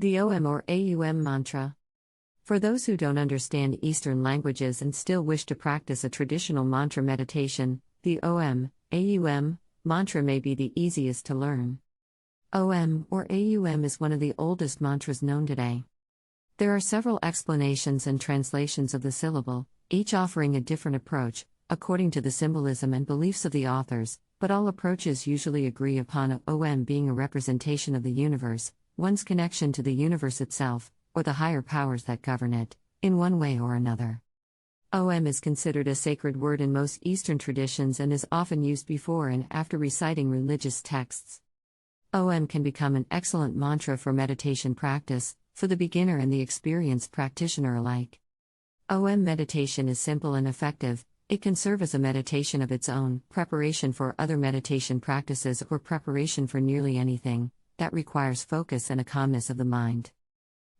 The Om or Aum Mantra. For those who don't understand Eastern languages and still wish to practice a traditional mantra meditation, the Om, Aum, mantra may be the easiest to learn. Om or Aum is one of the oldest mantras known today. There are several explanations and translations of the syllable, each offering a different approach, according to the symbolism and beliefs of the authors, but all approaches usually agree upon Om being a representation of the universe, one's connection to the universe itself, or the higher powers that govern it, in one way or another. Om is considered a sacred word in most Eastern traditions and is often used before and after reciting religious texts. Om can become an excellent mantra for meditation practice, for the beginner and the experienced practitioner alike. Om meditation is simple and effective. It can serve as a meditation of its own, preparation for other meditation practices, or preparation for nearly anything that requires focus and a calmness of the mind.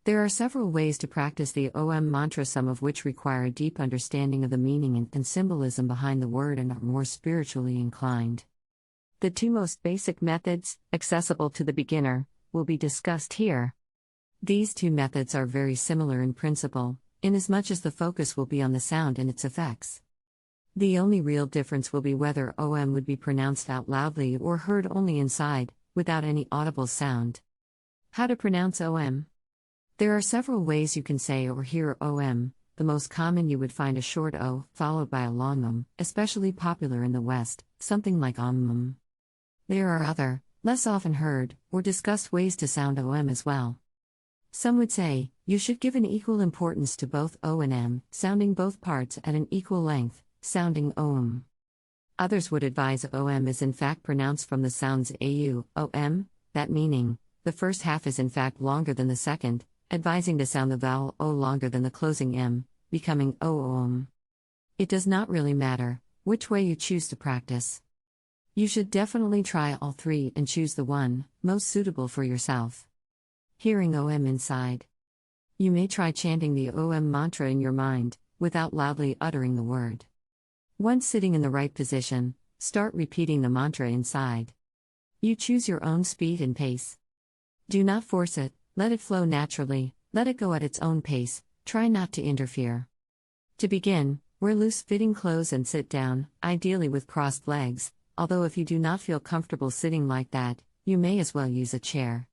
There are several ways to practice the Om mantra, some of which require a deep understanding of the meaning and symbolism behind the word and are more spiritually inclined. The two most basic methods, accessible to the beginner, will be discussed here. These two methods are very similar in principle, inasmuch as the focus will be on the sound and its effects. The only real difference will be whether Om would be pronounced out loudly or heard only inside, without any audible sound. How to pronounce Om? There are several ways you can say or hear Om. The most common you would find a short O, followed by a long M, especially popular in the West, something like Om. There are other, less often heard, or discussed ways to sound Om as well. Some would say, you should give an equal importance to both O and M, sounding both parts at an equal length, sounding Om. Others would advise Om is in fact pronounced from the sounds AU, OM, that meaning, the first half is in fact longer than the second, advising to sound the vowel O longer than the closing M, becoming O-om. It does not really matter which way you choose to practice. You should definitely try all three and choose the one most suitable for yourself. Hearing Om inside. You may try chanting the Om mantra in your mind, without loudly uttering the word. Once sitting in the right position, start repeating the mantra inside. You choose your own speed and pace. Do not force it, let it flow naturally, let it go at its own pace, try not to interfere. To begin, wear loose-fitting clothes and sit down, ideally with crossed legs, although if you do not feel comfortable sitting like that, you may as well use a chair.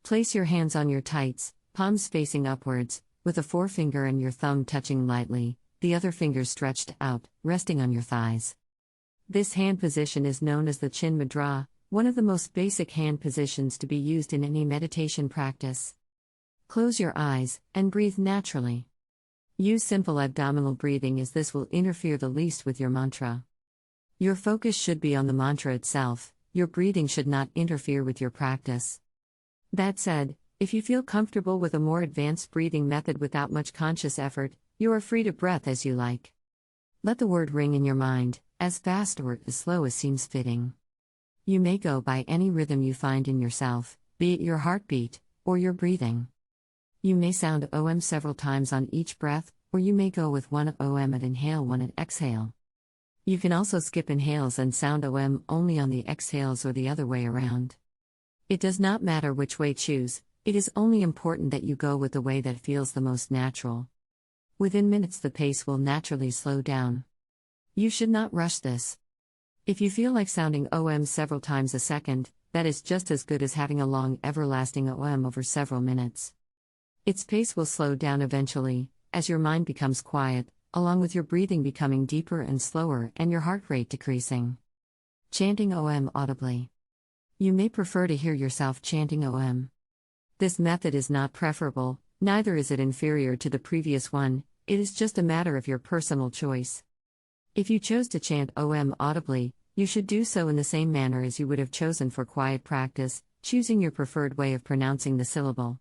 Place your hands on your tights, palms facing upwards, with a forefinger and your thumb touching lightly, the other finger stretched out, resting on your thighs. This hand position is known as the chin mudra, one of the most basic hand positions to be used in any meditation practice. Close your eyes and breathe naturally. Use simple abdominal breathing, as this will interfere the least with your mantra. Your focus should be on the mantra itself, your breathing should not interfere with your practice. That said, if you feel comfortable with a more advanced breathing method without much conscious effort, you are free to breath as you like. Let the word ring in your mind, as fast or as slow as seems fitting. You may go by any rhythm you find in yourself, be it your heartbeat, or your breathing. You may sound Om several times on each breath, or you may go with one Om at inhale, one at exhale. You can also skip inhales and sound Om only on the exhales or the other way around. It does not matter which way choose, it is only important that you go with the way that feels the most natural. Within minutes the pace will naturally slow down. You should not rush this. If you feel like sounding Om several times a second, that is just as good as having a long everlasting Om over several minutes. Its pace will slow down eventually, as your mind becomes quiet, along with your breathing becoming deeper and slower and your heart rate decreasing. Chanting Om audibly. You may prefer to hear yourself chanting Om. This method is not preferable, neither is it inferior to the previous one, it is just a matter of your personal choice. If you chose to chant Om audibly, you should do so in the same manner as you would have chosen for quiet practice, choosing your preferred way of pronouncing the syllable.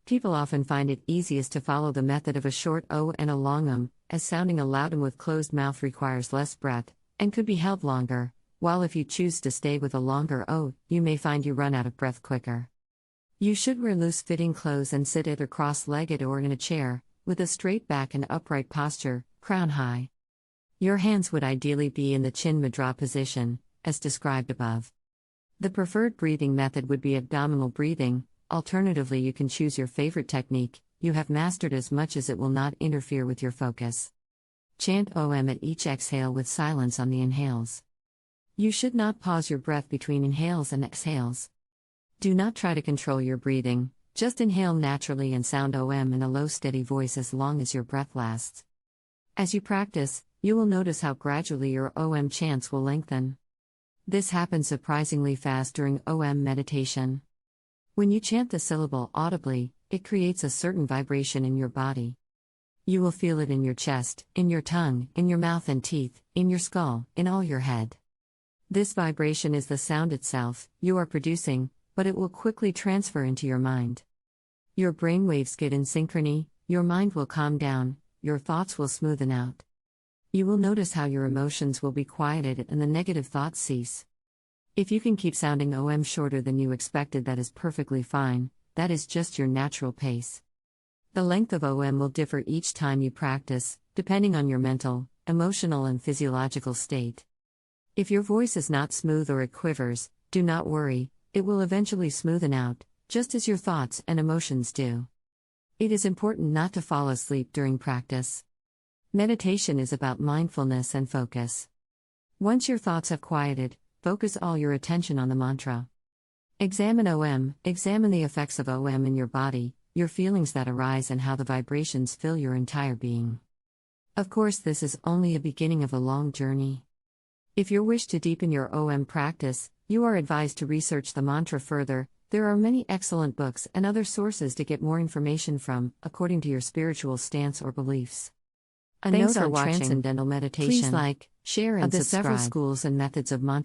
People often find it easiest to follow the method of a short O and a long M, as sounding a loud M with closed mouth requires less breath, and could be held longer, while if you choose to stay with a longer O, you may find you run out of breath quicker. You should wear loose-fitting clothes and sit either cross-legged or in a chair, with a straight back and upright posture, crown high. Your hands would ideally be in the chin mudra position, as described above. The preferred breathing method would be abdominal breathing, Alternatively, you can choose your favorite technique you have mastered as much as it will not interfere with your focus. Chant OM at each exhale with silence on the inhales. You should not pause your breath between inhales and exhales. Do not try to control your breathing, just inhale naturally and sound OM in a low, steady voice as long as your breath lasts. As you practice, you will notice how gradually your OM chants will lengthen. This happens surprisingly fast during OM meditation. When you chant the syllable audibly, it creates a certain vibration in your body. You will feel it in your chest, in your tongue, in your mouth and teeth, in your skull, in all your head. This vibration is the sound itself you are producing, but it will quickly transfer into your mind. Your brainwaves get in synchrony, your mind will calm down, your thoughts will smoothen out. You will notice how your emotions will be quieted and the negative thoughts cease. If you can keep sounding OM shorter than you expected, that is perfectly fine, that is just your natural pace. The length of OM will differ each time you practice, depending on your mental, emotional and physiological state. If your voice is not smooth or it quivers, do not worry, it will eventually smoothen out, just as your thoughts and emotions do. It is important not to fall asleep during practice. Meditation is about mindfulness and focus. Once your thoughts have quieted, focus all your attention on the mantra. Examine OM, examine the effects of OM in your body, your feelings that arise and how the vibrations fill your entire being. Of course, this is only a beginning of a long journey. If you wish to deepen your OM practice, you are advised to research the mantra further. There are many excellent books and other sources to get more information from, according to your spiritual stance or beliefs. Thanks for watching Transcendental Meditation. Please like, share and subscribe. Of the several schools and methods of mantra